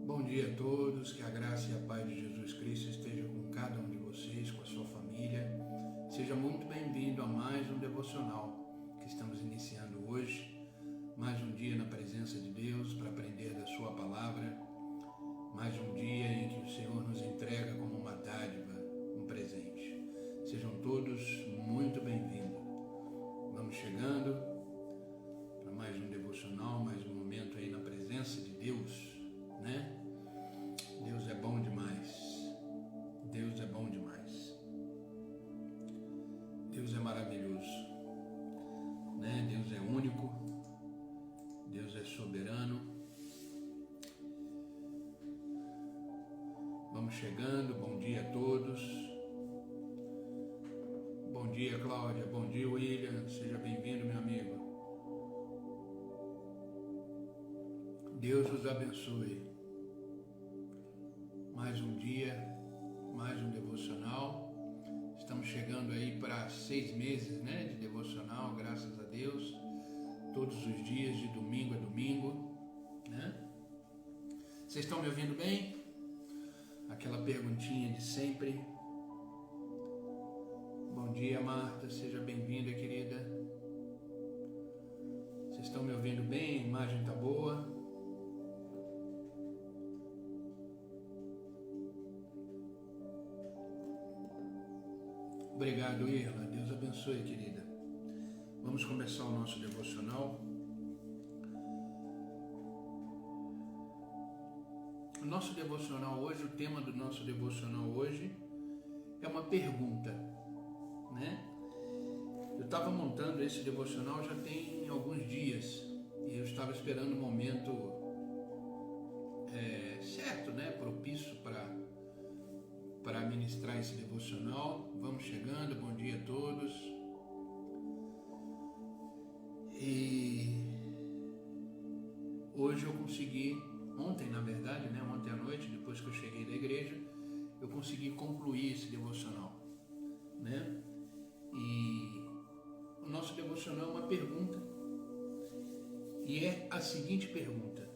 Bom dia a todos, que a graça e a paz de Jesus Cristo esteja com cada um de vocês, com a sua família. Seja muito bem-vindo a mais um devocional que estamos iniciando hoje. Mais um dia na presença de Deus para aprender da sua palavra. Mais um dia em que o Senhor nos entrega como uma dádiva, um presente. Sejam todos muito bem-vindos. Vamos chegando para mais um devocional, mais um momento aí na presença de Deus, né? Deus é bom demais. Deus é bom demais. Deus é maravilhoso, né? Deus é único. Deus é soberano. Vamos chegando. Bom dia a todos. Bom dia, Cláudia. Bom dia, William. Seja bem-vindo, meu amigo. Deus os abençoe. Mais um dia, mais um devocional. Estamos chegando aí para 6 meses, né, de devocional, graças a Deus. Todos os dias, de domingo a domingo, né? Vocês estão me ouvindo bem? Aquela perguntinha de sempre. Bom dia, Marta. Seja bem-vinda, querida. Vocês estão me ouvindo bem? A imagem está boa? Obrigado, Irla. Deus abençoe, querida. Vamos começar o nosso devocional. O nosso devocional hoje, o tema do nosso devocional hoje é uma pergunta, né? Eu estava montando esse devocional já tem alguns dias e eu estava esperando o momento certo, né? Propício para ministrar esse devocional. Vamos chegando, bom dia a todos. E hoje eu consegui, ontem na verdade, né, ontem à noite, depois que eu cheguei da igreja, eu consegui concluir esse devocional, né? E o nosso devocional é uma pergunta, e é a seguinte pergunta: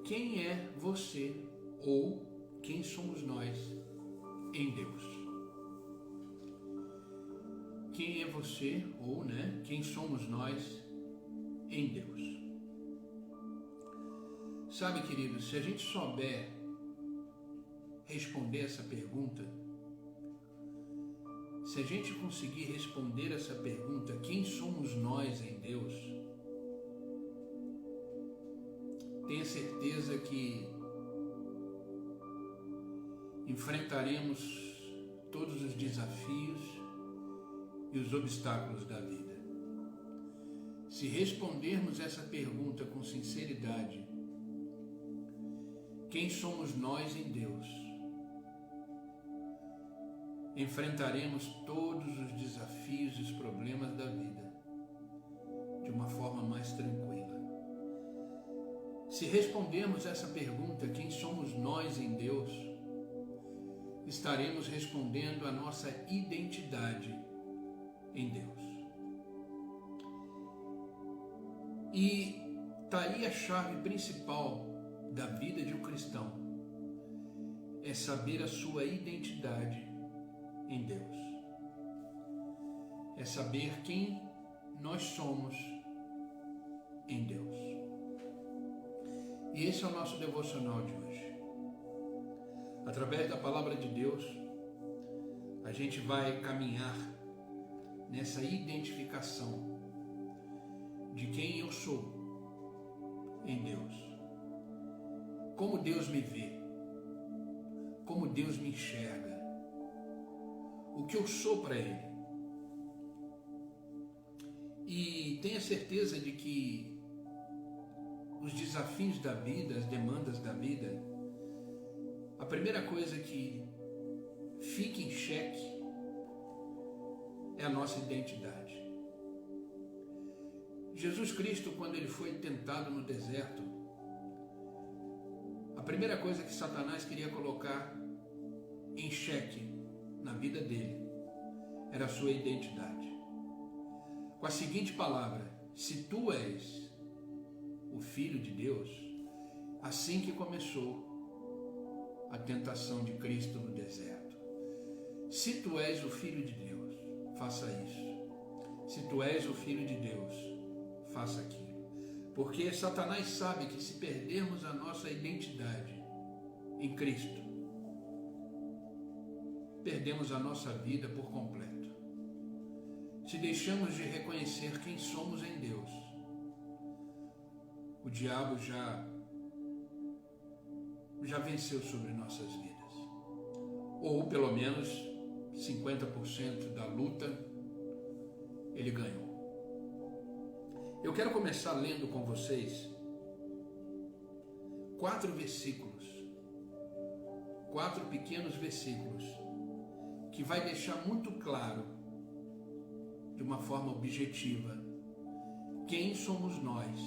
quem é você ou quem somos nós em Deus? Quem é você ou, né, quem somos nós em Deus? Sabe, queridos, se a gente souber responder essa pergunta, se a gente conseguir responder essa pergunta, quem somos nós em Deus, tenha certeza que enfrentaremos todos os desafios e os obstáculos da vida. Se respondermos essa pergunta com sinceridade, quem somos nós em Deus, enfrentaremos todos os desafios e os problemas da vida de uma forma mais tranquila. Se respondermos essa pergunta, quem somos nós em Deus, estaremos respondendo a nossa identidade em Deus. E está aí a chave principal da vida de um cristão, é saber a sua identidade em Deus, é saber quem nós somos em Deus. E esse é o nosso devocional de hoje. Através da palavra de Deus, a gente vai caminhar nessa identificação de quem eu sou em Deus, como Deus me vê, como Deus me enxerga, o que eu sou para Ele. E tenha certeza de que os desafios da vida, as demandas da vida, a primeira coisa que fica em xeque é a nossa identidade. Jesus Cristo, quando ele foi tentado no deserto, a primeira coisa que Satanás queria colocar em xeque na vida dele era a sua identidade. Com a seguinte palavra: se tu és o Filho de Deus, assim que começou a tentação de Cristo no deserto. Se tu és o Filho de Deus, faça isso. Se tu és o Filho de Deus, faça aquilo. Porque Satanás sabe que se perdermos a nossa identidade em Cristo, perdemos a nossa vida por completo. Se deixamos de reconhecer quem somos em Deus, o diabo já venceu sobre nossas vidas. Ou pelo menos 50% da luta ele ganhou. Eu quero começar lendo com vocês 4 versículos, 4 pequenos versículos, que vai deixar muito claro, de uma forma objetiva, quem somos nós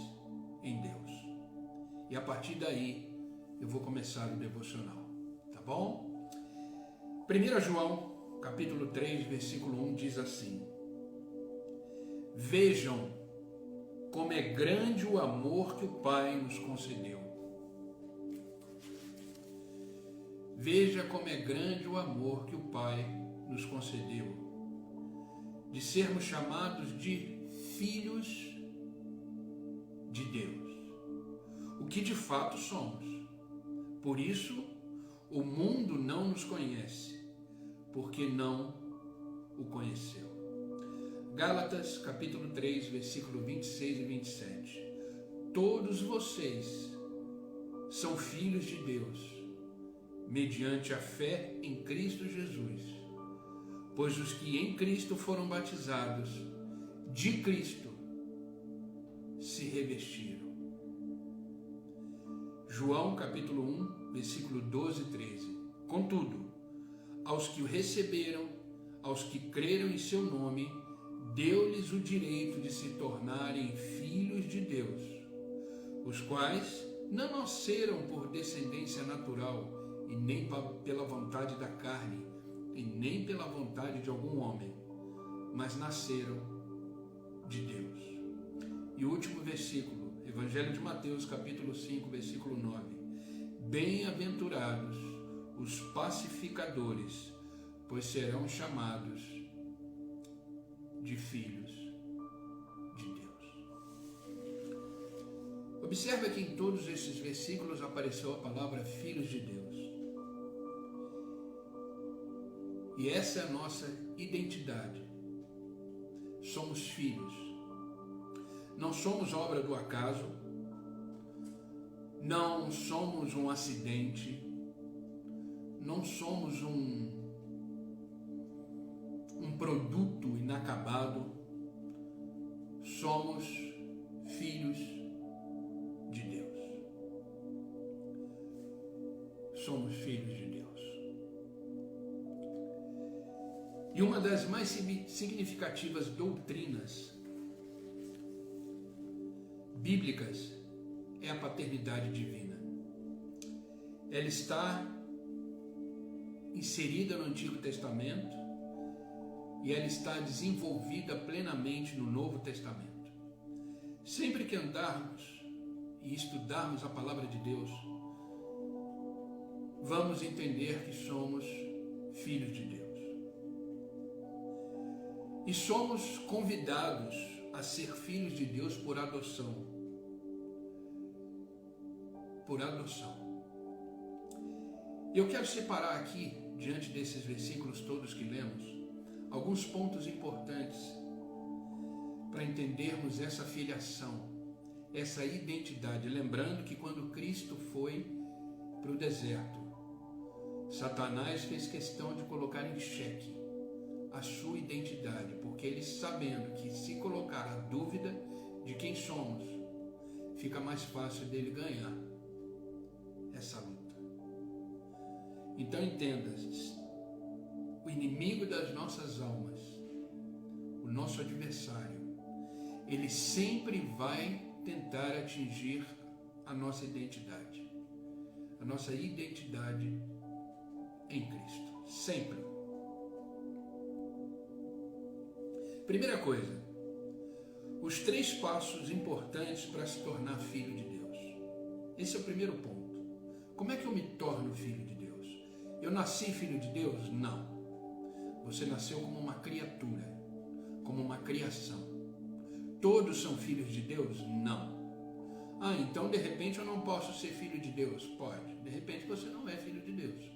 em Deus. E a partir daí, eu vou começar o devocional, tá bom? 1 João, capítulo 3, versículo 1, diz assim: Vejam como é grande o amor que o Pai nos concedeu. Veja como é grande o amor que o Pai nos concedeu, de sermos chamados de filhos de Deus, o que de fato somos. Por isso, o mundo não nos conhece, porque não o conheceu. Gálatas, capítulo 3, versículo 26 e 27. Todos vocês são filhos de Deus, mediante a fé em Cristo Jesus, pois os que em Cristo foram batizados, de Cristo se revestiram. João, capítulo 1, versículo 12 e 13. Contudo, aos que o receberam, aos que creram em seu nome, deu-lhes o direito de se tornarem filhos de Deus, os quais não nasceram por descendência natural, e nem pela vontade da carne, e nem pela vontade de algum homem, mas nasceram de Deus. E o último versículo, Evangelho de Mateus, capítulo 5, versículo 9. Bem-aventurados os pacificadores, pois serão chamados de filhos de Deus. Observa que em todos esses versículos apareceu a palavra filhos de Deus. E essa é a nossa identidade. Somos filhos. Não somos obra do acaso. Não somos um acidente. Não somos um produto inacabado. Somos filhos de Deus. Somos filhos de Deus. E uma das mais significativas doutrinas bíblicas é a paternidade divina. Ela está inserida no Antigo Testamento e ela está desenvolvida plenamente no Novo Testamento. Sempre que andarmos e estudarmos a palavra de Deus, vamos entender que somos filhos de Deus. E somos convidados a ser filhos de Deus por adoção. Por adoção. Eu quero separar aqui, diante desses versículos todos que lemos, alguns pontos importantes para entendermos essa filiação, essa identidade. Lembrando que quando Cristo foi para o deserto, Satanás fez questão de colocar em xeque a sua identidade, porque ele, sabendo que se colocar a dúvida de quem somos, fica mais fácil dele ganhar essa luta. Então entenda, o inimigo das nossas almas, o nosso adversário, ele sempre vai tentar atingir a nossa identidade em Cristo, sempre. Primeira coisa, os 3 passos importantes para se tornar filho de Deus. Esse é o primeiro ponto. Como é que eu me torno filho de Deus? Eu nasci filho de Deus? Não. Você nasceu como uma criatura, como uma criação. Todos são filhos de Deus? Não. Então de repente eu não posso ser filho de Deus? Pode. De repente você não é filho de Deus.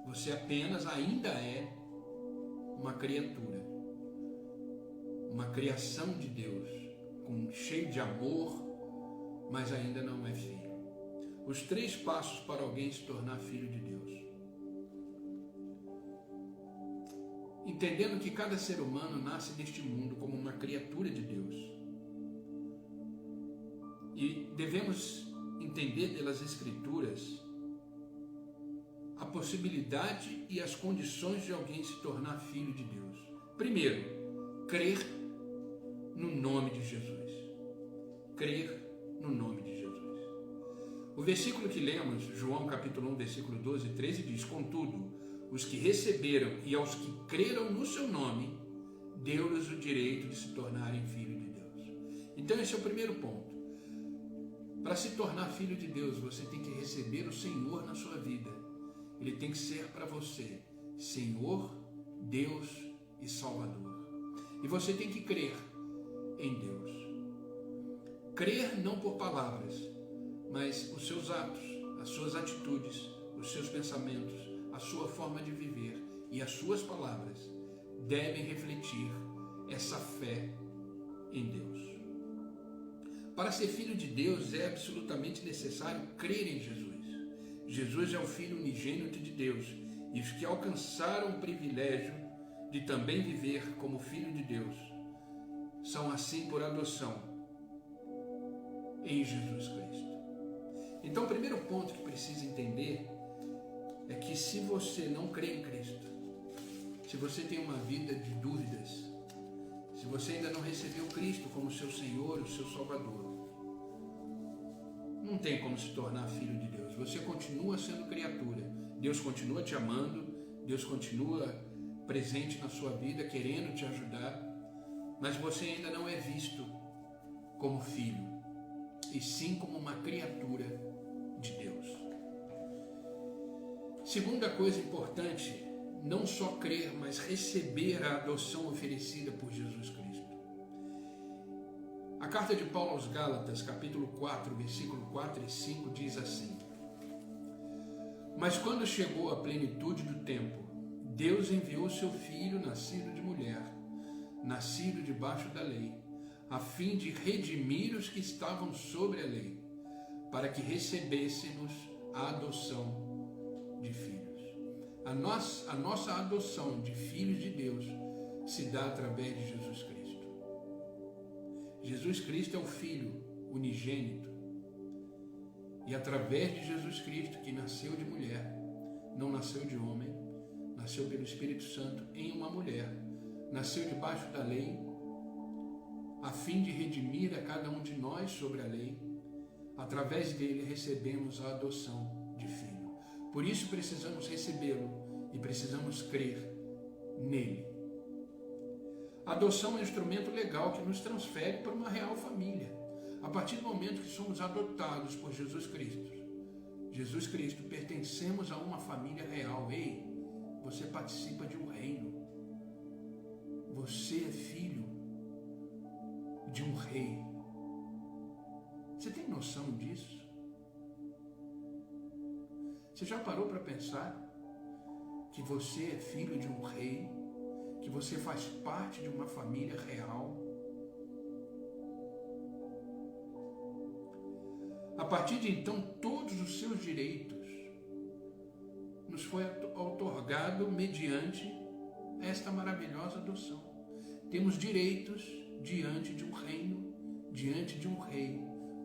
Você apenas ainda é uma criatura, uma criação de Deus, cheio de amor, mas ainda não é filho. Os 3 passos para alguém se tornar filho de Deus. Entendendo que cada ser humano nasce neste mundo como uma criatura de Deus. E devemos entender pelas Escrituras a possibilidade e as condições de alguém se tornar filho de Deus. Primeiro, crer no nome de Jesus. Crer no nome de Jesus. O versículo que lemos, João capítulo 1, versículo 12 e 13, diz: contudo, os que receberam e aos que creram no seu nome, deu-lhes o direito de se tornarem filhos de Deus. Então esse é o primeiro ponto. Para se tornar filho de Deus, você tem que receber o Senhor na sua vida. Ele tem que ser para você Senhor, Deus e Salvador. E você tem que crer em Deus. Crer não por palavras, mas os seus atos, as suas atitudes, os seus pensamentos, a sua forma de viver e as suas palavras devem refletir essa fé em Deus. Para ser filho de Deus é absolutamente necessário crer em Jesus. Jesus é o Filho unigênito de Deus, e os que alcançaram o privilégio de também viver como filho de Deus são assim por adoção em Jesus Cristo. Então o primeiro ponto que precisa entender é que se você não crê em Cristo, se você tem uma vida de dúvidas, se você ainda não recebeu Cristo como seu Senhor, o seu Salvador, não tem como se tornar filho de Deus. Você continua sendo criatura. Deus continua te amando, Deus continua presente na sua vida, querendo te ajudar, mas você ainda não é visto como filho, e sim como uma criatura de Deus. Segunda coisa importante, não só crer, mas receber a adoção oferecida por Jesus Cristo. A carta de Paulo aos Gálatas, capítulo 4, versículo 4 e 5, diz assim: mas quando chegou a plenitude do tempo, Deus enviou seu Filho, nascido de mulher, nascido debaixo da lei, a fim de redimir os que estavam sobre a lei, para que recebêssemos a adoção de filhos. A nossa adoção de filhos de Deus se dá através de Jesus Cristo. Jesus Cristo é o Filho unigênito, e através de Jesus Cristo, que nasceu de mulher, não nasceu de homem, nasceu pelo Espírito Santo em uma mulher, nasceu debaixo da lei, a fim de redimir a cada um de nós sobre a lei. Através dele recebemos a adoção de filho. Por isso precisamos recebê-lo e precisamos crer nele. A adoção é um instrumento legal que nos transfere para uma real família. A partir do momento que somos adotados por Jesus Cristo, pertencemos a uma família real. Ei, você participa de um reino. Você é filho de um rei. Você tem noção disso? Você já parou para pensar que você é filho de um rei? Que você faz parte de uma família real? A partir de então, todos os seus direitos nos foi outorgado mediante esta maravilhosa adoção. Temos direitos diante de um reino, diante de um rei,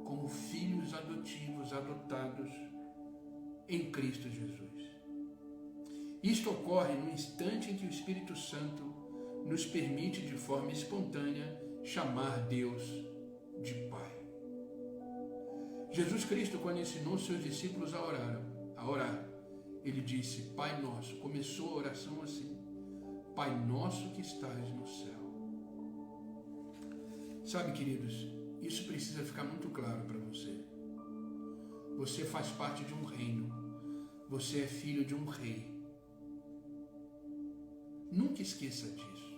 como filhos adotivos, adotados em Cristo Jesus. Isto ocorre no instante em que o Espírito Santo nos permite de forma espontânea chamar Deus de Pai. Jesus Cristo, quando ensinou seus discípulos a orar, ele disse: Pai nosso, começou a oração assim: Pai nosso que estás no céu. Sabe, queridos, isso precisa ficar muito claro para você. Você faz parte de um reino. Você é filho de um rei. Nunca esqueça disso.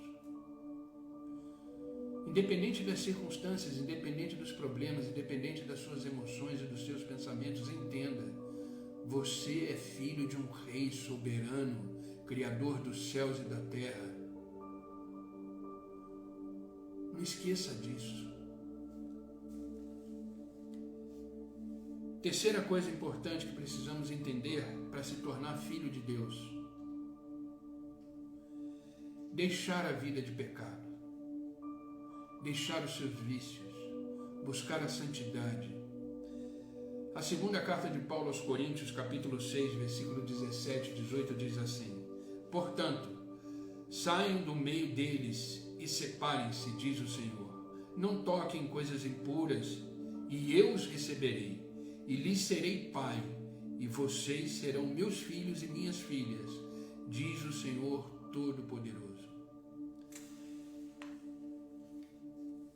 Independente das circunstâncias, independente dos problemas, independente das suas emoções e dos seus pensamentos, entenda, você é filho de um rei soberano, criador dos céus e da terra. Não esqueça disso. Terceira coisa importante que precisamos entender para se tornar filho de Deus: deixar a vida de pecado, deixar os seus vícios, buscar a santidade. A segunda carta de Paulo aos Coríntios, capítulo 6, versículo 17 e 18, diz assim: portanto, saiam do meio deles e separem-se, diz o Senhor. Não toquem coisas impuras, e eu os receberei, e lhes serei pai, e vocês serão meus filhos e minhas filhas, diz o Senhor Todo-Poderoso.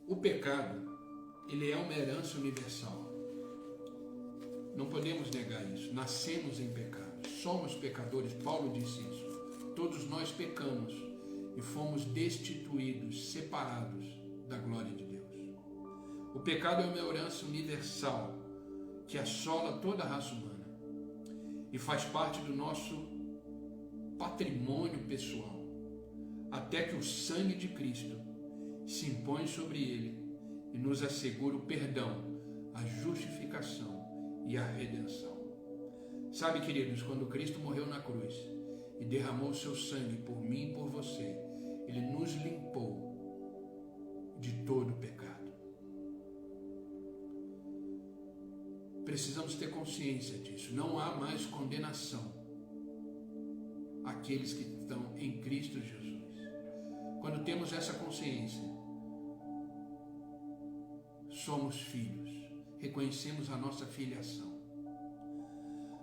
O pecado, ele é uma herança universal. Não podemos negar isso. Nascemos em pecado. Somos pecadores. Paulo disse isso. Todos nós pecamos e fomos destituídos, separados da glória de Deus. O pecado é uma herança universal que assola toda a raça humana e faz parte do nosso patrimônio pessoal, até que o sangue de Cristo se impõe sobre ele e nos assegura o perdão, a justificação e a redenção. Sabe, queridos, quando Cristo morreu na cruz e derramou o seu sangue por mim e por você, ele nos limpou de todo o pecado. Precisamos ter consciência disso. Não há mais condenação àqueles que estão em Cristo Jesus. Quando temos essa consciência, somos filhos, reconhecemos a nossa filiação.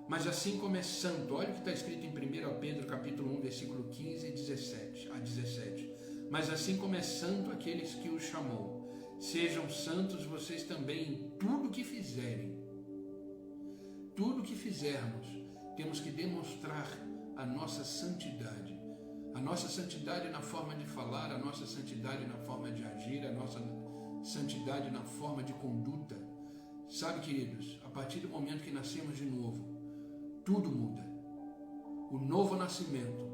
Mas assim como é santo, olha o que está escrito em 1 Pedro capítulo 1, versículo 15 e 17. Mas assim como é santo aqueles que o chamou, sejam santos vocês também em tudo que fizerem. Tudo que fizermos, temos que demonstrar a nossa santidade. A nossa santidade na forma de falar, a nossa santidade na forma de agir, a nossa santidade na forma de conduta. Sabe, queridos, a partir do momento que nascemos de novo, tudo muda. O novo nascimento,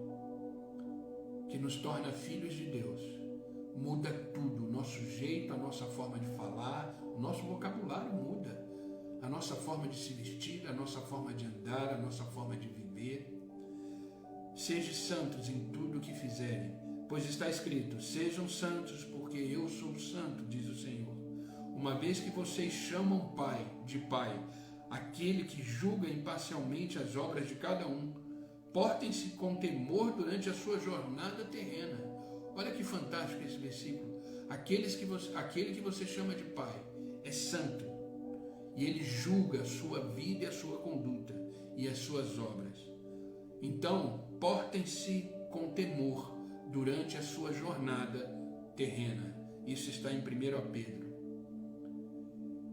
que nos torna filhos de Deus, muda tudo. O nosso jeito, a nossa forma de falar, o nosso vocabulário muda. A nossa forma de se vestir, a nossa forma de andar, a nossa forma de viver. Sejam santos em tudo o que fizerem, pois está escrito: sejam santos, porque eu sou santo, diz o Senhor. Uma vez que vocês chamam Pai de Pai, aquele que julga imparcialmente as obras de cada um, portem-se com temor durante a sua jornada terrena. Olha que fantástico esse versículo. Aquele que você chama de Pai é santo. E ele julga a sua vida e a sua conduta e as suas obras. Então, portem-se com temor durante a sua jornada terrena. Isso está em 1 Pedro.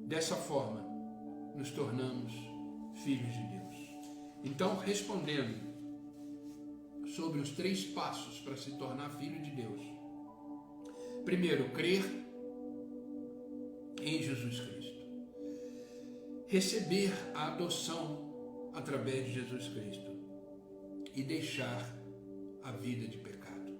Dessa forma, nos tornamos filhos de Deus. Então, respondendo sobre os 3 passos para se tornar filho de Deus. Primeiro, crer em Jesus Cristo. Receber a adoção através de Jesus Cristo e deixar a vida de pecado.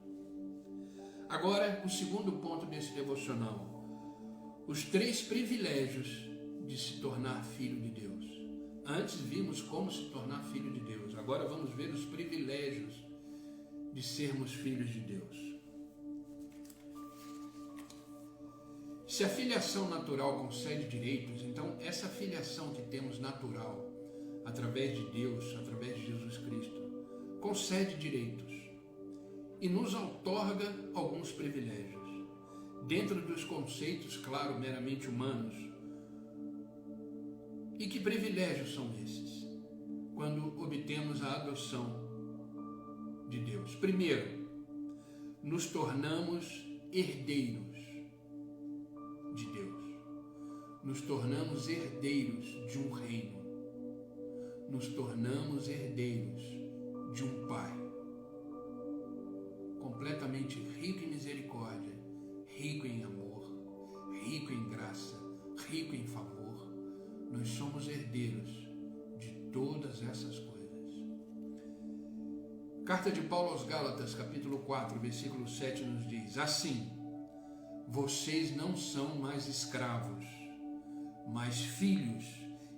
Agora, o segundo ponto desse devocional: os 3 privilégios de se tornar filho de Deus. Antes vimos como se tornar filho de Deus, agora vamos ver os privilégios de sermos filhos de Deus. Se a filiação natural concede direitos, então essa filiação que temos natural, através de Deus, através de Jesus Cristo, concede direitos e nos outorga alguns privilégios, dentro dos conceitos, claro, meramente humanos. E que privilégios são esses, quando obtemos a adoção de Deus? Primeiro, nos tornamos herdeiros de nos tornamos herdeiros de um reino. Nos tornamos herdeiros de um Pai completamente rico em misericórdia, rico em amor, rico em graça, rico em favor. Nós somos herdeiros de todas essas coisas. Carta de Paulo aos Gálatas, capítulo 4, versículo 7 nos diz: assim, vocês não são mais escravos, mas filhos,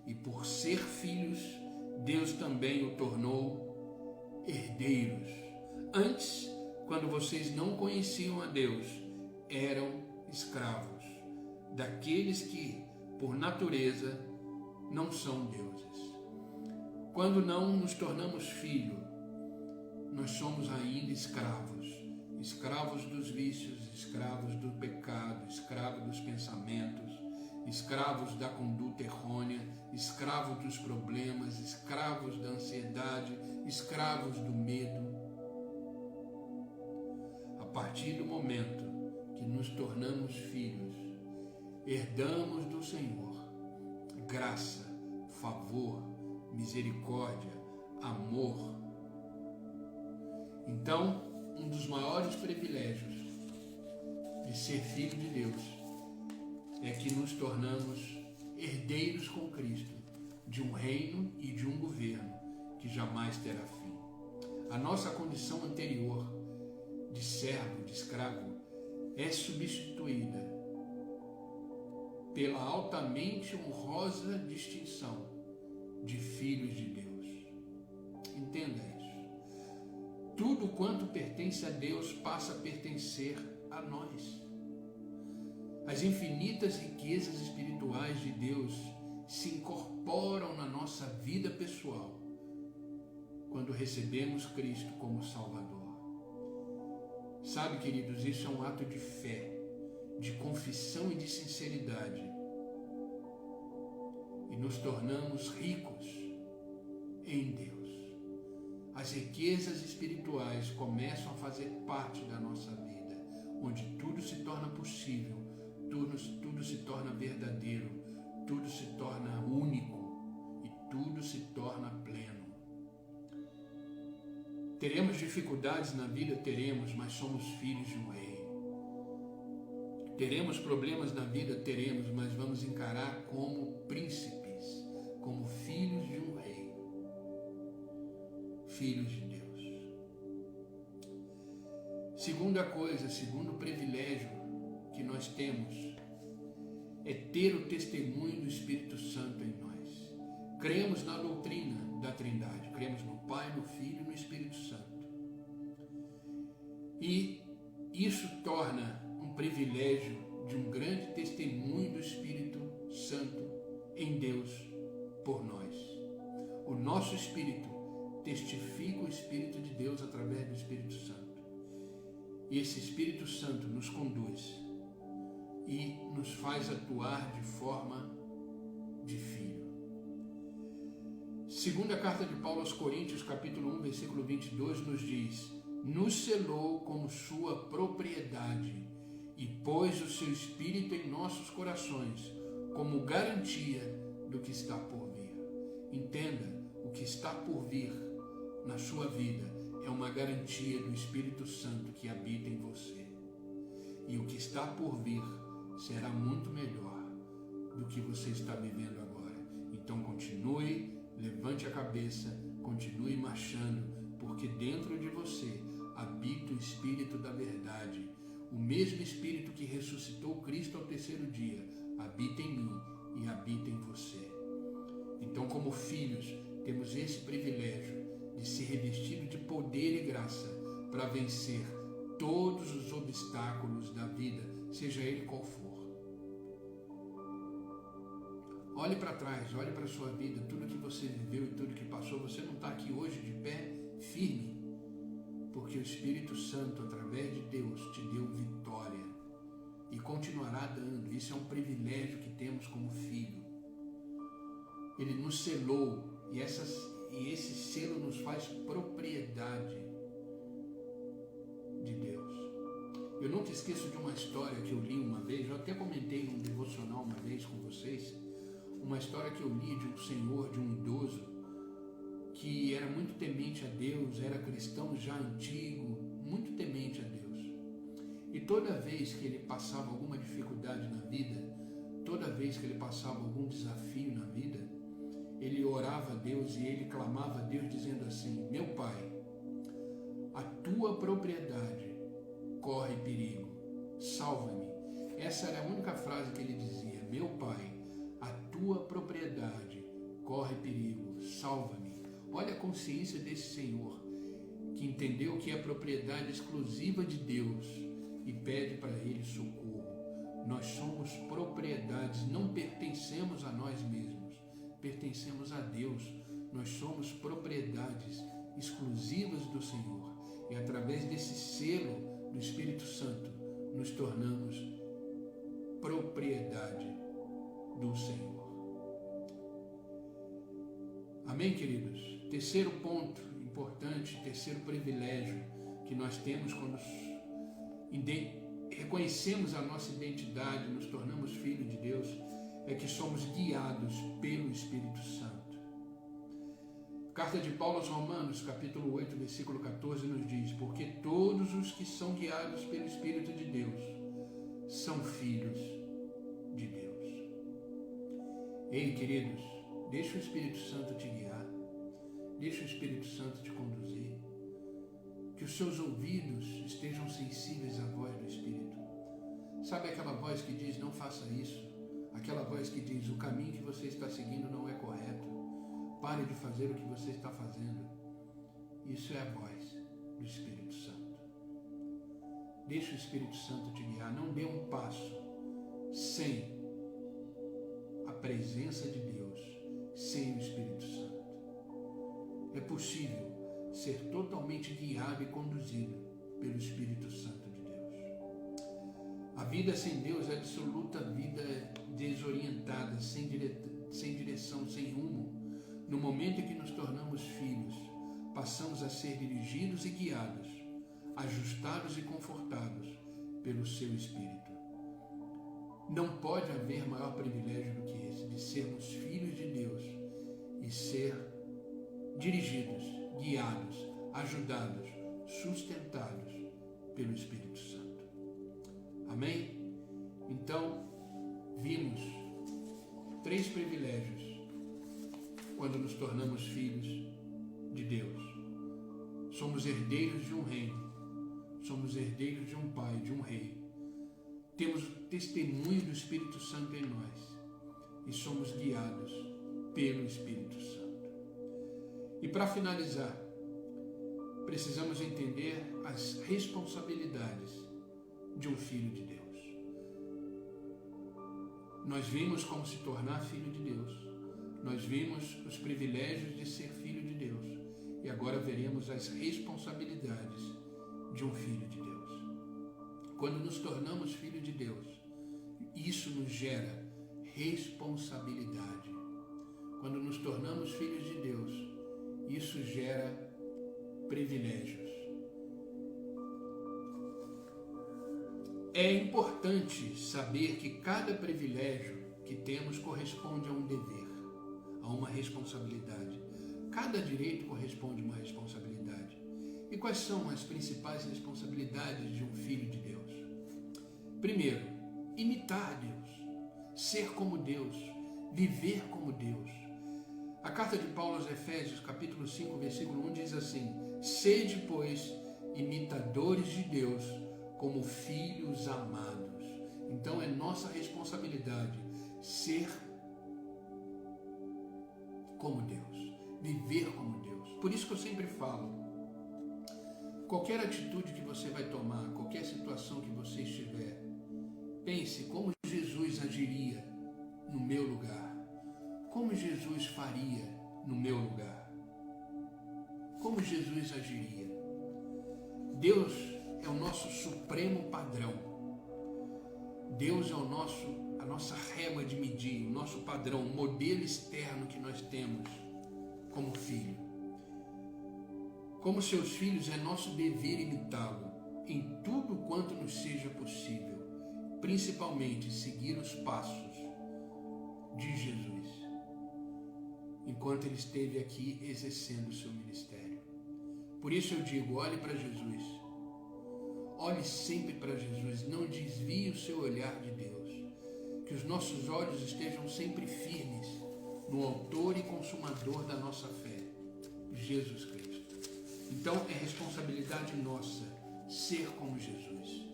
e por ser filhos, Deus também o tornou herdeiros. Antes, quando vocês não conheciam a Deus, eram escravos daqueles que, por natureza, não são deuses. Quando não nos tornamos filhos, nós somos ainda escravos. Escravos dos vícios, escravos do pecado, escravos dos pensamentos, escravos da conduta errônea, escravos dos problemas, escravos da ansiedade, escravos do medo. A partir do momento que nos tornamos filhos, herdamos do Senhor graça, favor, misericórdia, amor. Então, um dos maiores privilégios de ser filho de Deus é que nos tornamos herdeiros com Cristo de um reino e de um governo que jamais terá fim. A nossa condição anterior de servo, de escravo, é substituída pela altamente honrosa distinção de filhos de Deus. Entenda isso. Tudo quanto pertence a Deus passa a pertencer a nós. As infinitas riquezas espirituais de Deus se incorporam na nossa vida pessoal quando recebemos Cristo como Salvador. Sabe, queridos, isso é um ato de fé, de confissão e de sinceridade. E nos tornamos ricos em Deus. As riquezas espirituais começam a fazer parte da nossa vida, onde tudo se torna possível, tudo se torna verdadeiro, tudo se torna único e tudo se torna pleno. Teremos dificuldades na vida? Teremos, mas somos filhos de um rei. Teremos problemas na vida? Teremos, mas vamos encarar como príncipes, como filhos de um rei. Filhos de Deus. Segunda coisa, segundo privilégio que nós temos é ter o testemunho do Espírito Santo em nós. Cremos na doutrina da Trindade, cremos no Pai, no Filho e no Espírito Santo. E isso torna um privilégio de um grande testemunho do Espírito Santo em Deus por nós. O nosso espírito testifica o Espírito de Deus através do Espírito Santo. E esse Espírito Santo nos conduz e nos faz atuar de forma de filho. Segunda carta de Paulo aos Coríntios, capítulo 1, versículo 22, nos diz: nos selou como sua propriedade e pôs o seu Espírito em nossos corações como garantia do que está por vir. Entenda, o que está por vir na sua vida é uma garantia do Espírito Santo que habita em você. E o que está por vir será muito melhor do que você está vivendo agora. Então continue, levante a cabeça, continue marchando, porque dentro de você habita o Espírito da verdade. O mesmo Espírito que ressuscitou Cristo ao terceiro dia habita em mim e habita em você. Então, como filhos, temos esse privilégio de ser revestido de poder e graça para vencer todos os obstáculos da vida, seja ele qual for. Olhe para trás, olhe para a sua vida, tudo que você viveu e tudo que passou. Você não está aqui hoje de pé firme, porque o Espírito Santo, através de Deus, te deu vitória e continuará dando. Isso é um privilégio que temos como filho. Ele nos selou e esse selo nos faz propriedade de Deus. Eu nunca esqueço de uma história que eu li uma vez, eu até comentei num devocional devocional uma vez com vocês uma história que eu li de um senhor, de um idoso, que era muito temente a Deus, era cristão já antigo, muito temente a Deus. E toda vez que ele passava alguma dificuldade na vida, toda vez que ele passava algum desafio na vida, ele orava a Deus e ele clamava a Deus dizendo assim: meu Pai, a tua propriedade corre perigo, salva-me. Essa era a única frase que ele dizia: meu Pai, a tua propriedade corre perigo, salva-me. Olha a consciência desse senhor, que entendeu que é a propriedade exclusiva de Deus e pede para ele socorro. Nós somos propriedades, não pertencemos a nós mesmos, pertencemos a Deus. Nós somos propriedades exclusivas do Senhor. E através desse selo do Espírito Santo, nos tornamos propriedade do Senhor. Amém, queridos? Terceiro ponto importante, terceiro privilégio que nós temos quando reconhecemos a nossa identidade, nos tornamos filhos de Deus, é que somos guiados pelo Espírito Santo. Carta de Paulo aos Romanos, capítulo 8, versículo 14, nos diz: porque todos os que são guiados pelo Espírito de Deus são filhos de Deus. Ei, queridos, deixa o Espírito Santo te guiar, deixa o Espírito Santo te conduzir, que os seus ouvidos estejam sensíveis à voz do Espírito. Sabe aquela voz que diz: não faça isso? Aquela voz que diz: o caminho que você está seguindo não é correto, pare de fazer o que você está fazendo. Isso é a voz do Espírito Santo. Deixa o Espírito Santo te guiar. Não dê um passo sem a presença de Deus, sem o Espírito Santo. É possível ser totalmente guiado e conduzido pelo Espírito Santo de Deus. A vida sem Deus é absoluta vida desorientada, sem direção, sem rumo. No momento em que nos tornamos filhos, passamos a ser dirigidos e guiados, ajustados e confortados pelo seu Espírito. Não pode haver maior privilégio do que esse, de sermos filhos de Deus e ser dirigidos, guiados, ajudados, sustentados pelo Espírito Santo. Amém? Então, vimos 3 privilégios quando nos tornamos filhos de Deus. Somos herdeiros de um reino, somos herdeiros de um pai, de um rei. Temos o testemunho do Espírito Santo em nós e somos guiados pelo Espírito Santo. E para finalizar, precisamos entender as responsabilidades de um filho de Deus. Nós vimos como se tornar filho de Deus, nós vimos os privilégios de ser filho de Deus e agora veremos as responsabilidades de um filho de Deus. Quando nos tornamos filhos de Deus, isso nos gera responsabilidade. Quando nos tornamos filhos de Deus, isso gera privilégios. É importante saber que cada privilégio que temos corresponde a um dever, a uma responsabilidade. Cada direito corresponde a uma responsabilidade. E quais são as principais responsabilidades de um filho de Deus? Primeiro, imitar Deus, ser como Deus, viver como Deus. A carta de Paulo aos Efésios, capítulo 5, versículo 1 diz assim: sede, pois, imitadores de Deus, como filhos amados. Então é nossa responsabilidade ser como Deus, viver como Deus. Por isso que eu sempre falo, qualquer atitude que você vai tomar, qualquer situação que você estiver, pense como Jesus agiria no meu lugar. Como Jesus faria no meu lugar? Como Jesus agiria? Deus é o nosso supremo padrão. Deus é a nossa régua de medir, o nosso padrão, o modelo externo que nós temos como filho. Como seus filhos, é nosso dever imitá-lo em tudo quanto nos seja possível. principalmente seguir os passos de Jesus, enquanto ele esteve aqui exercendo o seu ministério. Por isso eu digo, olhe para Jesus, olhe sempre para Jesus, não desvie o seu olhar de Deus, que os nossos olhos estejam sempre firmes no autor e consumador da nossa fé, Jesus Cristo. Então é responsabilidade nossa ser como Jesus,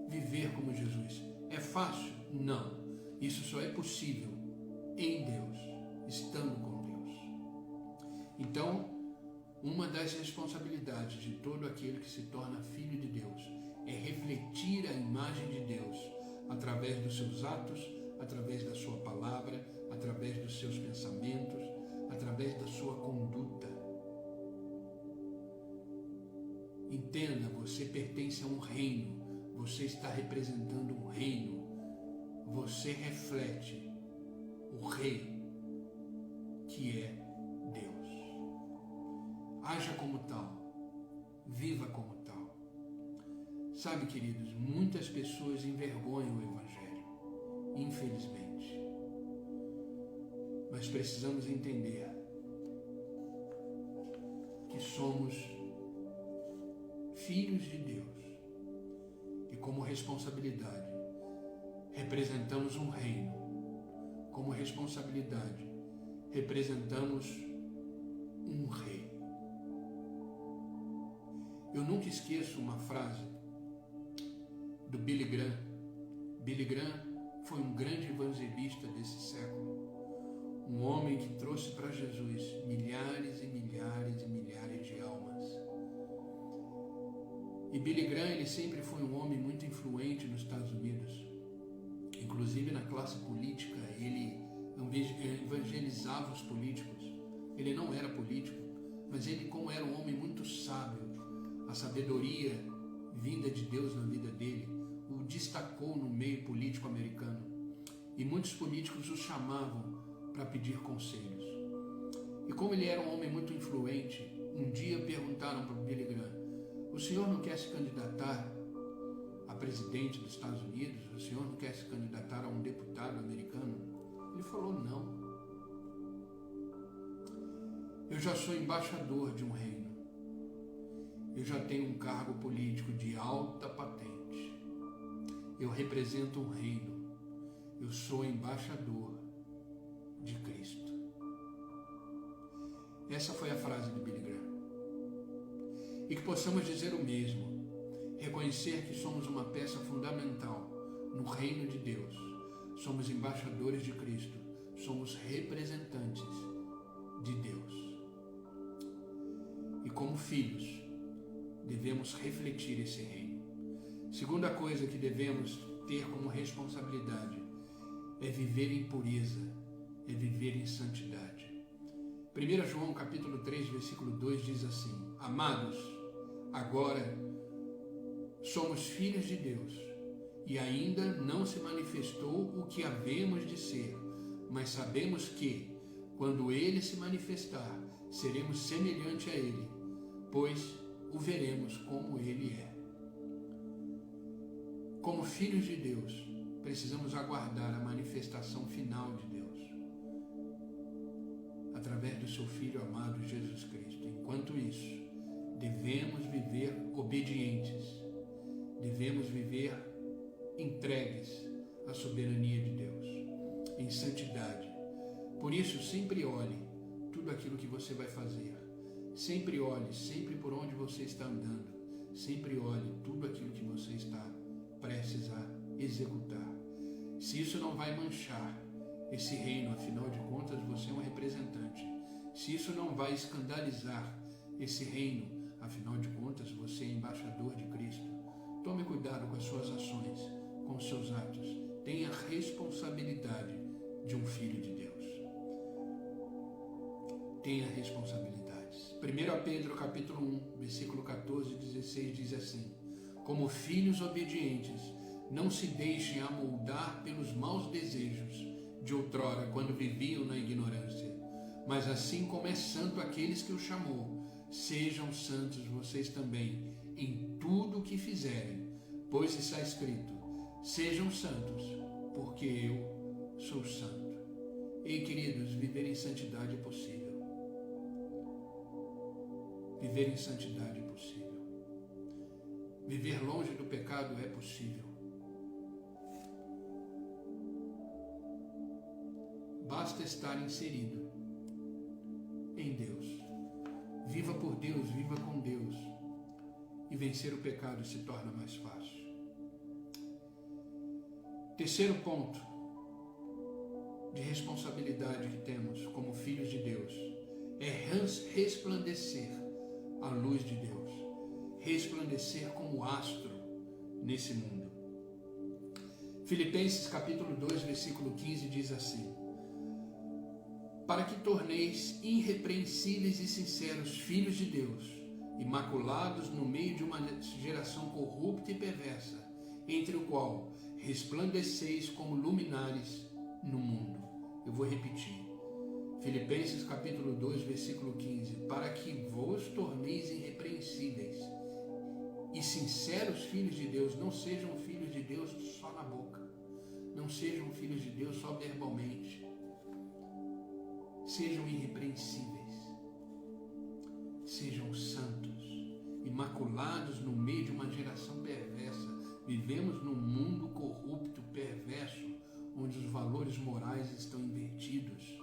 viver como Jesus. É fácil? Não. Isso só é possível em Deus, estando com Deus. Então, uma das responsabilidades de todo aquele que se torna filho de Deus é refletir a imagem de Deus através dos seus atos, através da sua palavra, através dos seus pensamentos, através da sua conduta. Entenda, você pertence a um reino, você está representando um reino, você reflete o Rei que é Deus. Haja como tal, viva como tal. Sabe, queridos, muitas pessoas envergonham o Evangelho, infelizmente. Mas precisamos entender que somos filhos de Deus e, como responsabilidade, representamos um reino. Como responsabilidade, representamos um rei. Eu nunca esqueço uma frase do Billy Graham. Billy Graham foi um grande evangelista desse século, um homem que trouxe para Jesus milhares e milhares e milhares de almas. E Billy Graham, ele sempre foi um homem muito influente nos Estados Unidos, inclusive na classe política. Ele evangelizava os políticos. Ele não era político, mas ele, como era um homem muito sábio, a sabedoria vinda de Deus na vida dele o destacou no meio político americano, e muitos políticos o chamavam para pedir conselhos. E como ele era um homem muito influente, um dia perguntaram para o Billy Graham: o senhor não quer se candidatar a presidente dos Estados Unidos? O senhor não quer se candidatar a um deputado americano? Ele falou: não. Eu já sou embaixador de um reino. Eu já tenho um cargo político de alta patente. Eu represento um reino. Eu sou embaixador de Cristo. Essa foi a frase de Billy Graham. E que possamos dizer o mesmo, reconhecer que somos uma peça fundamental no reino de Deus, somos embaixadores de Cristo, somos representantes de Deus. E como filhos, devemos refletir esse reino. Segunda coisa que devemos ter como responsabilidade é viver em pureza, é viver em santidade. 1 João capítulo 3, versículo 2 diz assim: amados, agora somos filhos de Deus, e ainda não se manifestou o que havemos de ser, mas sabemos que, quando Ele se manifestar, seremos semelhante a Ele, pois o veremos como Ele é. Como filhos de Deus, precisamos aguardar a manifestação final de Deus, através do seu Filho amado Jesus Cristo. Enquanto isso, devemos viver obedientes, devemos viver entregues à soberania de Deus, em santidade. Por isso, sempre olhe tudo aquilo que você vai fazer. Sempre olhe, sempre por onde você está andando. Sempre olhe tudo aquilo que você está prestes a executar. Se isso não vai manchar esse reino, afinal de contas você é um representante. Se isso não vai escandalizar esse reino, afinal de contas você é embaixador de Cristo, tome cuidado com as suas ações, com os seus atos. Tenha a responsabilidade de um filho de Deus. Tenha responsabilidades. 1 Pedro capítulo 1, versículo 14 e 16 diz assim: como filhos obedientes, não se deixem amoldar pelos maus desejos de outrora, quando viviam na ignorância. Mas assim como é santo aqueles que o chamou, sejam santos vocês também em tudo o que fizerem, pois está escrito: Sejam santos, porque eu sou santo. Ei, queridos, viver em santidade é possível. Viver em santidade é possível. Viver longe do pecado é possível. Basta estar inserido em Deus. Viva por Deus, viva com Deus. E vencer o pecado se torna mais fácil. Terceiro ponto de responsabilidade que temos como filhos de Deus é resplandecer a luz de Deus. Resplandecer como astro nesse mundo. Filipenses capítulo 2, versículo 15 diz assim: para que torneis irrepreensíveis e sinceros filhos de Deus, imaculados no meio de uma geração corrupta e perversa, entre o qual resplandeceis como luminares no mundo. Eu vou repetir. Filipenses capítulo 2, versículo 15. Para que vos torneis irrepreensíveis e sinceros filhos de Deus. Não sejam filhos de Deus só na boca. Não sejam filhos de Deus só verbalmente. Sejam irrepreensíveis. Sejam santos, imaculados no meio de uma geração perversa. Vivemos num mundo corrupto, perverso, onde os valores morais estão invertidos.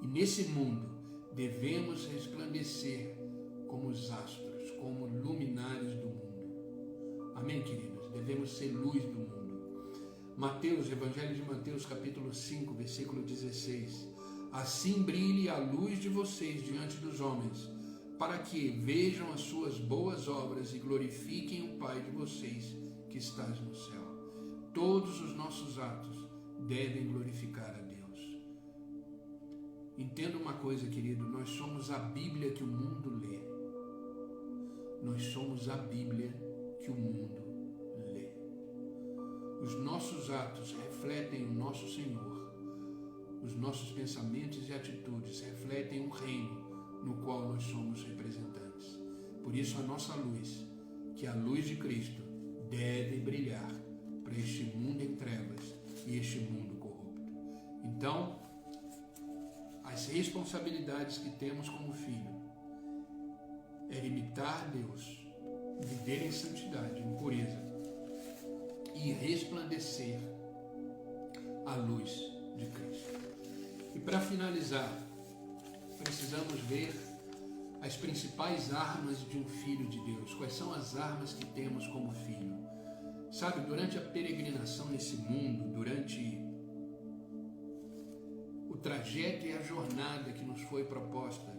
E nesse mundo devemos resplandecer como os astros, como luminares do mundo. Amém, queridos? Devemos ser luz do mundo. Mateus, Evangelho de Mateus, capítulo 5, versículo 16. Assim brilhe a luz de vocês diante dos homens, para que vejam as suas boas obras e glorifiquem o Pai de vocês que estás no céu. Todos os nossos atos devem glorificar a Deus. Entenda uma coisa, querido, nós somos a Bíblia que o mundo lê. Nós somos a Bíblia que o mundo lê. Os nossos atos refletem o nosso Senhor. Os nossos pensamentos e atitudes refletem o reino no qual nós somos representantes. Por isso a nossa luz, que é a luz de Cristo, deve brilhar para este mundo em trevas e este mundo corrupto. Então, as responsabilidades que temos como filho é imitar Deus, viver em santidade, em pureza e resplandecer a luz de Cristo. E para finalizar, precisamos ver as principais armas de um filho de Deus. Quais são as armas que temos como filho? Sabe, durante a peregrinação nesse mundo, durante o trajeto e a jornada que nos foi proposta,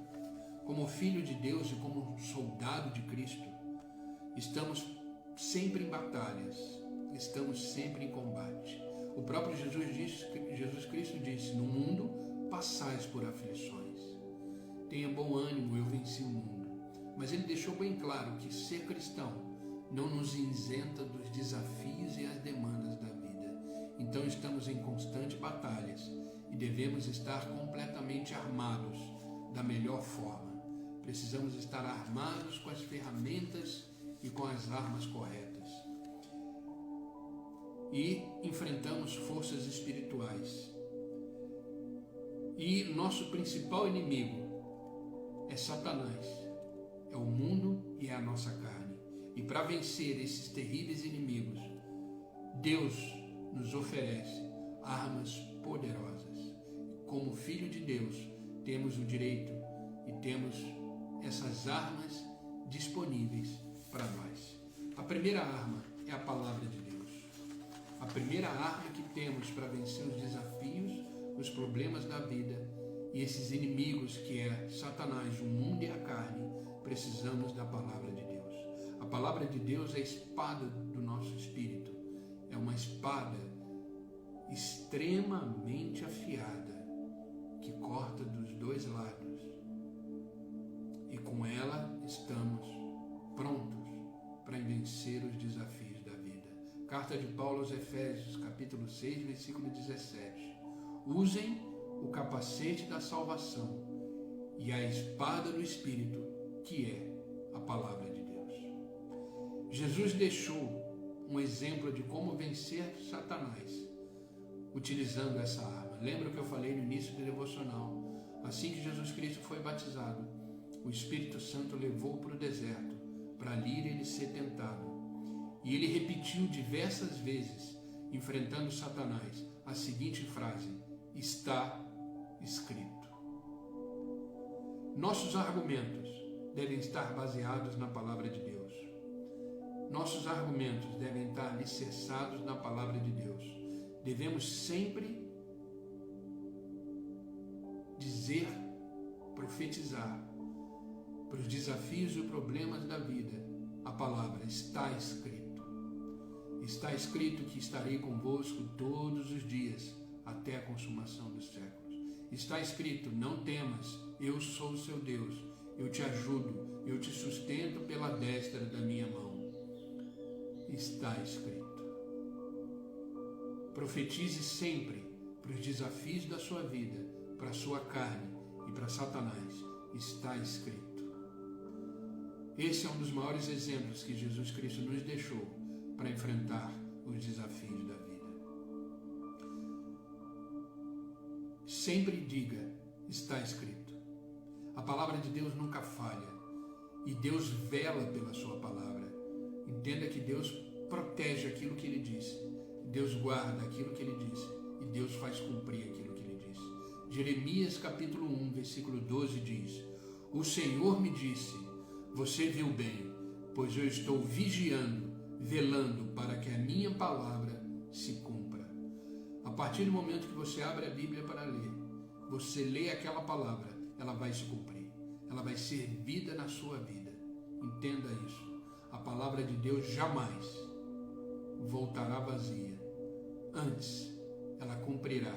como filho de Deus e como soldado de Cristo, estamos sempre em batalhas, estamos sempre em combate. O próprio Jesus Cristo disse: no mundo passais por aflições. Tenha bom ânimo, eu venci o mundo. Mas ele deixou bem claro que ser cristão não nos isenta dos desafios e as demandas da vida. Então estamos em constantes batalhas e devemos estar completamente armados da melhor forma. Precisamos estar armados com as ferramentas e com as armas corretas. E enfrentamos forças espirituais. E nosso principal inimigo é Satanás, é o mundo e é a nossa carne. E para vencer esses terríveis inimigos, Deus nos oferece armas poderosas. Como filho de Deus, temos o direito e temos essas armas disponíveis para nós. A primeira arma é a palavra de Deus. A primeira arma que temos para vencer os desafios, os problemas da vida e esses inimigos que é Satanás, o mundo e a carne, precisamos da palavra de Deus. A palavra de Deus é a espada do nosso espírito. É uma espada extremamente afiada que corta dos dois lados. E com ela estamos prontos para vencer os desafios da vida. Carta de Paulo aos Efésios, capítulo 6, versículo 17. Usem o capacete da salvação e a espada do Espírito, que é a palavra de Deus. Jesus deixou um exemplo de como vencer Satanás utilizando essa arma. Lembra o que eu falei no início do devocional? Assim que Jesus Cristo foi batizado, o Espírito Santo levou para o deserto, para ali ele ser tentado. E ele repetiu diversas vezes, enfrentando Satanás, a seguinte frase: está escrito. Nossos argumentos devem estar baseados na palavra de Deus. Nossos argumentos devem estar alicerçados na palavra de Deus. Devemos sempre dizer, profetizar para os desafios e problemas da vida. A palavra está escrito. Está escrito que estarei convosco todos os dias, até a consumação dos séculos. Está escrito: não temas, eu sou o seu Deus, eu te ajudo, eu te sustento pela destra da minha mão. Está escrito. Profetize sempre para os desafios da sua vida, para a sua carne e para Satanás. Está escrito. Esse é um dos maiores exemplos que Jesus Cristo nos deixou para enfrentar os desafios da vida. Sempre diga: está escrito. A palavra de Deus nunca falha e Deus vela pela sua palavra. Entenda que Deus protege aquilo que Ele disse, Deus guarda aquilo que Ele disse e Deus faz cumprir aquilo que Ele disse. Jeremias capítulo 1, versículo 12 diz: o Senhor me disse, você viu bem, pois eu estou vigiando, velando para que a minha palavra se cumpra. A partir do momento que você abre a Bíblia para ler, você lê aquela palavra, ela vai se cumprir, ela vai ser vida na sua vida. Entenda isso. A palavra de Deus jamais voltará vazia. Antes, ela cumprirá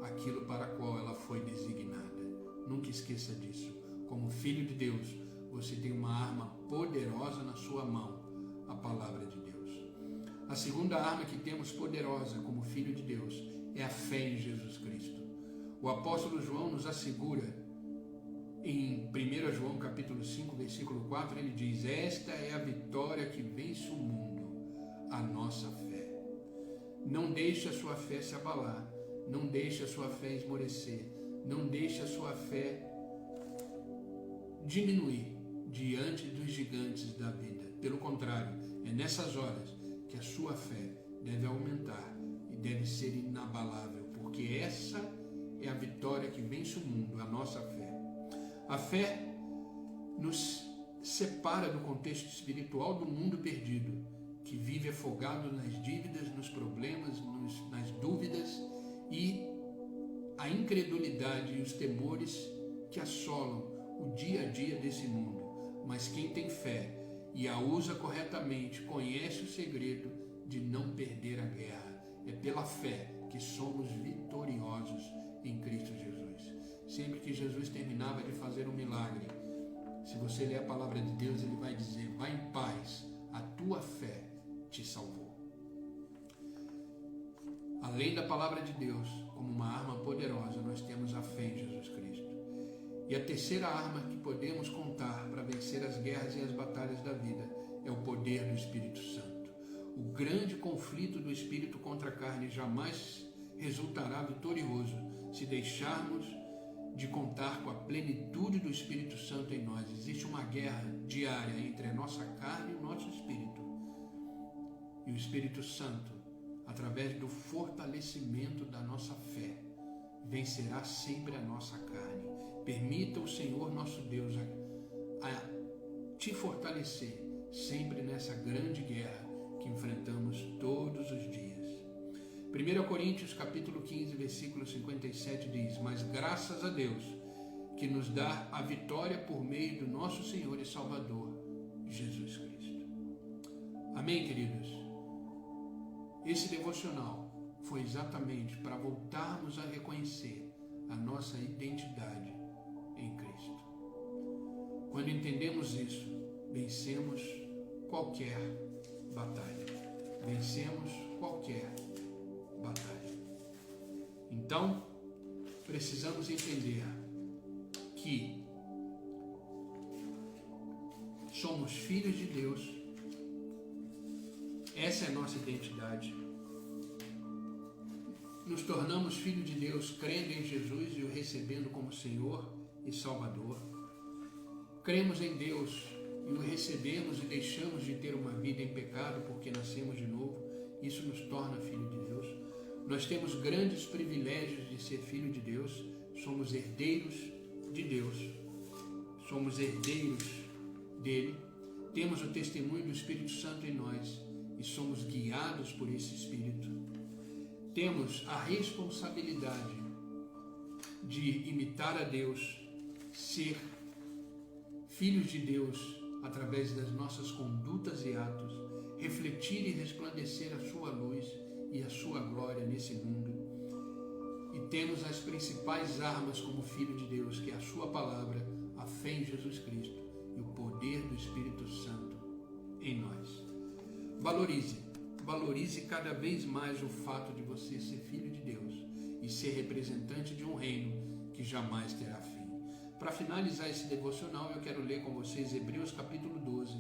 aquilo para qual ela foi designada. Nunca esqueça disso. Como filho de Deus, você tem uma arma poderosa na sua mão, a palavra de Deus. A segunda arma que temos poderosa como filho de Deus é a fé em Jesus Cristo. O apóstolo João nos assegura, em 1 João capítulo 5, versículo 4, ele diz: esta é a vitória que vence o mundo, a nossa fé. Não deixe a sua fé se abalar, não deixe a sua fé esmorecer, não deixe a sua fé diminuir diante dos gigantes da vida. Pelo contrário, é nessas horas que a sua fé deve aumentar e deve ser inabalável, porque essa é a vitória que vence o mundo, a nossa fé. A fé nos separa do contexto espiritual do mundo perdido, que vive afogado nas dívidas, nos problemas, nas dúvidas e a incredulidade e os temores que assolam o dia a dia desse mundo. Mas quem tem fé e a usa corretamente conhece o segredo de não perder a guerra. É pela fé que somos vitoriosos em Cristo Jesus. Sempre que Jesus terminava de fazer um milagre, se você ler a palavra de Deus, ele vai dizer: vá em paz, a tua fé te salvou. Além da palavra de Deus, como uma arma poderosa, nós temos a fé em Jesus Cristo. E a terceira arma que podemos contar para vencer as guerras e as batalhas da vida é o poder do Espírito Santo. O grande conflito do Espírito contra a carne jamais resultará vitorioso se deixarmos de contar com a plenitude do Espírito Santo em nós. Existe uma guerra diária entre a nossa carne e o nosso espírito. E o Espírito Santo, através do fortalecimento da nossa fé, vencerá sempre a nossa carne. Permita o Senhor nosso Deus a te fortalecer sempre nessa grande guerra que enfrentamos todos os dias. 1 Coríntios capítulo 15, versículo 57 diz: mas graças a Deus que nos dá a vitória por meio do nosso Senhor e Salvador, Jesus Cristo. Amém, queridos? Esse devocional foi exatamente para voltarmos a reconhecer a nossa identidade em Cristo. Quando entendemos isso, vencemos qualquer batalha. Vencemos qualquer batalha. Então, precisamos entender que somos filhos de Deus, Essa é a nossa identidade. Nos tornamos filhos de Deus crendo em Jesus e o recebendo como Senhor e Salvador. Cremos em Deus e o recebemos e deixamos de ter uma vida em pecado porque nascemos de novo. Isso nos torna filho de Deus. Nós temos grandes privilégios de ser filho de Deus. Somos herdeiros de Deus. Somos herdeiros dele. Temos o testemunho do Espírito Santo em nós e somos guiados por esse Espírito. Temos a responsabilidade de imitar a Deus, ser filhos de Deus através das nossas condutas e atos, refletir e resplandecer a sua luz e a sua glória nesse mundo. E temos as principais armas como filho de Deus, que é a sua palavra, a fé em Jesus Cristo e o poder do Espírito Santo em nós. Valorize cada vez mais o fato de você ser filho de Deus e ser representante de um reino que jamais terá fim. Para finalizar esse devocional, eu quero ler com vocês Hebreus capítulo 12,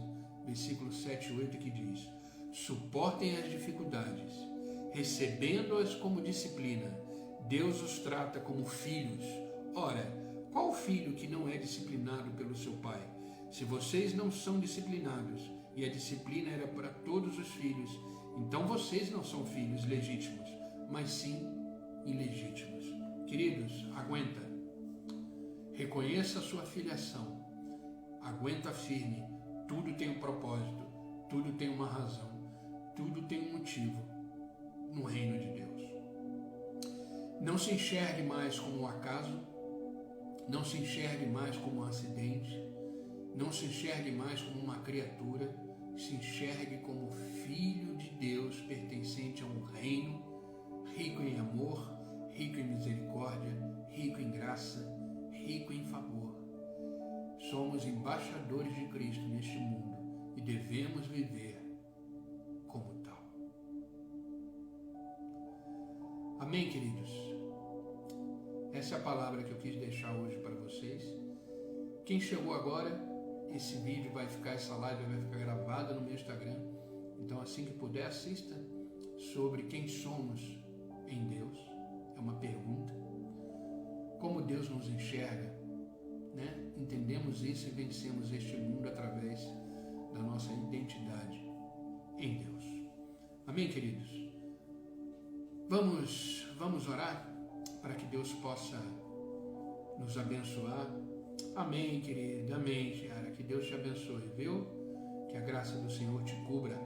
versículos 7 e 8, que diz: suportem as dificuldades, recebendo-as como disciplina. Deus os trata como filhos. Ora, qual filho que não é disciplinado pelo seu pai? Se vocês não são disciplinados, e a disciplina era para todos os filhos, então vocês não são filhos legítimos, mas sim ilegítimos. Queridos, aguenta. Reconheça a sua filiação. Aguenta firme. Tudo tem um propósito, tudo tem uma razão, tudo tem um motivo no reino de Deus. Não se enxergue mais como um acaso, não se enxergue mais como um acidente, não se enxergue mais como uma criatura, se enxergue como filho de Deus, pertencente a um reino, rico em amor, rico em misericórdia, rico em graça, rico em favor. Somos embaixadores de Cristo neste mundo e devemos viver como tal. Amém, queridos? Essa é a palavra que eu quis deixar hoje para vocês. Quem chegou agora, esse vídeo vai ficar, essa live vai ficar gravada no meu Instagram. Então, assim que puder, assista sobre quem somos em Deus. É uma pergunta. Como Deus nos enxerga, né? Entendemos isso e vencemos este mundo através da nossa identidade em Deus. Amém, queridos? Vamos orar para que Deus possa nos abençoar. Amém, querida. Amém, Tiara. Que Deus te abençoe, viu? Que a graça do Senhor te cubra.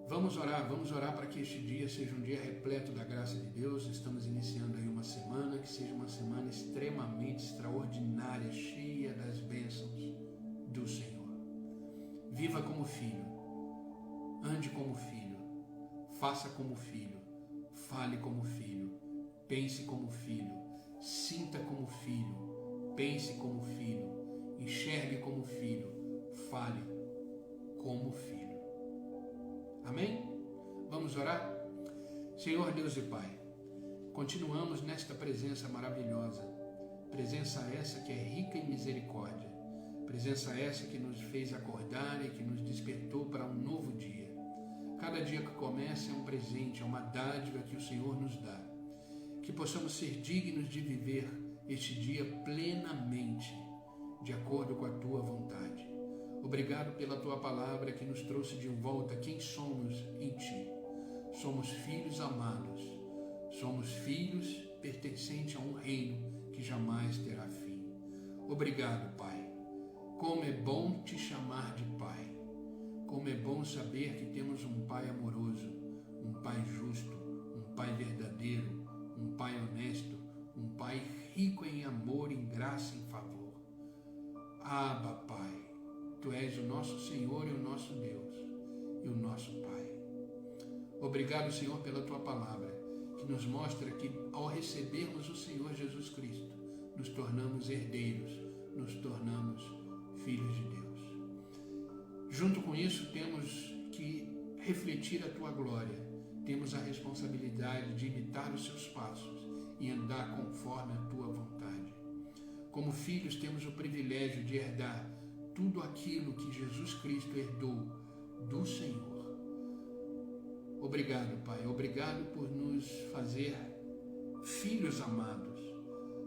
Vamos orar para que este dia seja um dia repleto da graça de Deus. Estamos iniciando aí uma semana, que seja uma semana extremamente extraordinária, cheia das bênçãos do Senhor. Viva como filho, ande como filho, faça como filho, fale como filho, pense como filho, sinta como filho, pense como filho, enxergue como filho, fale como filho. Amém? Vamos orar? Senhor Deus e Pai, continuamos nesta presença maravilhosa, presença essa que é rica em misericórdia, presença essa que nos fez acordar e que nos despertou para um novo dia. Cada dia que começa é um presente, é uma dádiva que o Senhor nos dá. Que possamos ser dignos de viver este dia plenamente, de acordo com a Tua vontade. Obrigado pela Tua palavra que nos trouxe de volta quem somos em Ti. Somos filhos amados, somos filhos pertencentes a um reino que jamais terá fim. Obrigado, Pai. Como é bom Te chamar de Pai. Como é bom saber que temos um Pai amoroso, um Pai justo, um Pai verdadeiro, um Pai honesto, um Pai rico em amor, em graça e em favor. Abba, Pai. Tu és o nosso Senhor e o nosso Deus e o nosso Pai. Obrigado, Senhor, pela Tua palavra, que nos mostra que ao recebermos o Senhor Jesus Cristo, nos tornamos herdeiros, nos tornamos filhos de Deus. Junto com isso, temos que refletir a Tua glória, temos a responsabilidade de imitar os Seus passos e andar conforme a Tua vontade. Como filhos, temos o privilégio de herdar tudo aquilo que Jesus Cristo herdou do Senhor. Obrigado, Pai. Obrigado por nos fazer filhos amados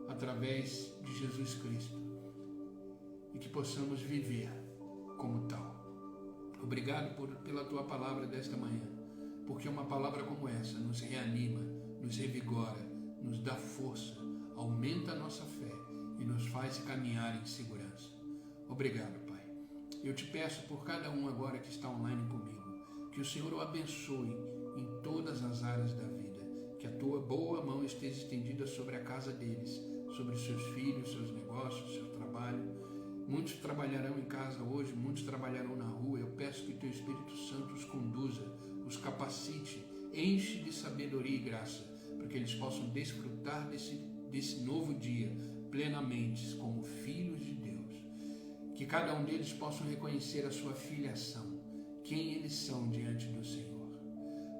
através de Jesus Cristo e que possamos viver como tal. Obrigado pela Tua palavra desta manhã, porque uma palavra como essa nos reanima, nos revigora, nos dá força, aumenta a nossa fé e nos faz caminhar em segurança. Obrigado, Pai. Eu te peço por cada um agora que está online comigo, que o Senhor o abençoe em todas as áreas da vida, que a Tua boa mão esteja estendida sobre a casa deles, sobre os seus filhos, seus negócios, seu trabalho. Muitos trabalharão em casa hoje, muitos trabalharão na rua. Eu peço que o Teu Espírito Santo os conduza, os capacite, enche de sabedoria e graça, para que eles possam desfrutar desse novo dia plenamente como filhos de Deus. Que cada um deles possam reconhecer a sua filiação, quem eles são diante do Senhor.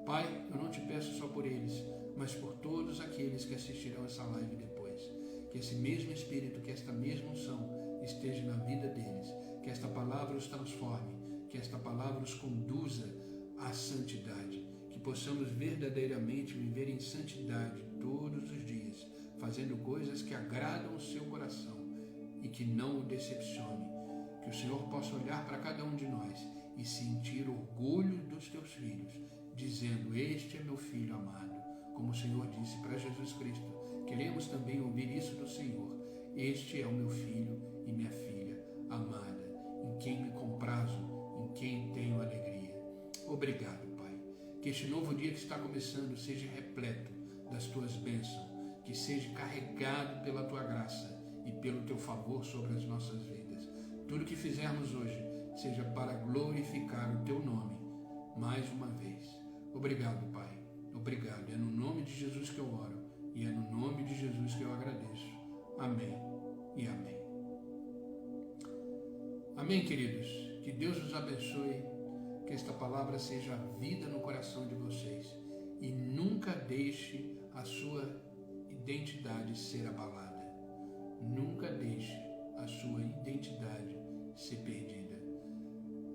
Pai, eu não te peço só por eles, mas por todos aqueles que assistirão essa live depois. Que esse mesmo Espírito, que esta mesma unção esteja na vida deles, que esta palavra os transforme, que esta palavra os conduza à santidade, que possamos verdadeiramente viver em santidade todos os dias, fazendo coisas que agradam o seu coração e que não o decepcione. Que o Senhor possa olhar para cada um de nós e sentir orgulho dos teus filhos, dizendo: este é meu filho amado. Como o Senhor disse para Jesus Cristo, queremos também ouvir isso do Senhor: este é o meu filho e minha filha amada, em quem me comprazo, em quem tenho alegria. Obrigado, Pai. Que este novo dia que está começando seja repleto das tuas bênçãos, que seja carregado pela tua graça e pelo teu favor sobre as nossas vidas. Tudo que fizermos hoje seja para glorificar o teu nome mais uma vez. Obrigado, Pai. Obrigado. É no nome de Jesus que eu oro e é no nome de Jesus que eu agradeço. Amém e amém. Amém, queridos. Que Deus os abençoe, que esta palavra seja vida no coração de vocês e nunca deixe a sua identidade ser abalada. Nunca deixe a sua identidade ser perdida.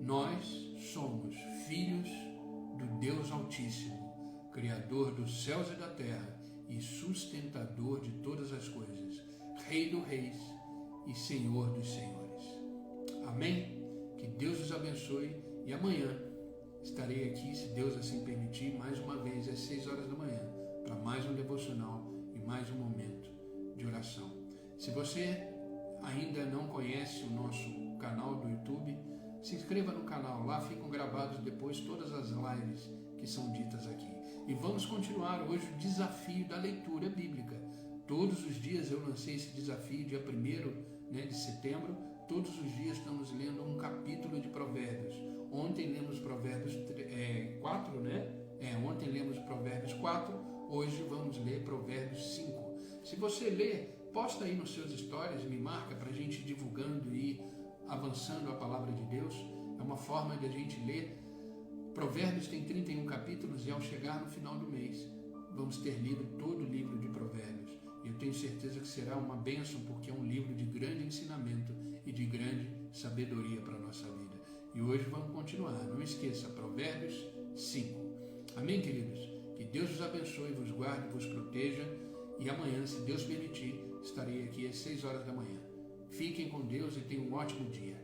Nós somos filhos do Deus Altíssimo, Criador dos céus e da terra e sustentador de todas as coisas, Rei dos reis e Senhor dos senhores. Amém? Que Deus os abençoe e amanhã estarei aqui, se Deus assim permitir, mais uma vez às 6 horas da manhã, para mais um devocional e mais um momento de oração. Se você ainda não conhece o nosso canal do YouTube, se inscreva no canal, lá ficam gravados depois todas as lives que são ditas aqui. E vamos continuar hoje o desafio da leitura bíblica. Todos os dias eu lancei esse desafio, dia 1º de setembro, todos os dias estamos lendo um capítulo de Provérbios. Ontem lemos Provérbios 4, ontem lemos Provérbios 4, hoje vamos ler Provérbios 5. Se você ler, posta aí nos seus stories, me marca para a gente ir divulgando e avançando a palavra de Deus. É uma forma de a gente ler. Provérbios tem 31 capítulos e ao chegar no final do mês, vamos ter lido todo o livro de Provérbios. E eu tenho certeza que será uma bênção, porque é um livro de grande ensinamento e de grande sabedoria para a nossa vida. E hoje vamos continuar. Não esqueça, Provérbios 5. Amém, queridos? Que Deus os abençoe, vos guarde, vos proteja. E amanhã, se Deus permitir, estarei aqui às 6 horas da manhã. Fiquem com Deus e tenham um ótimo dia.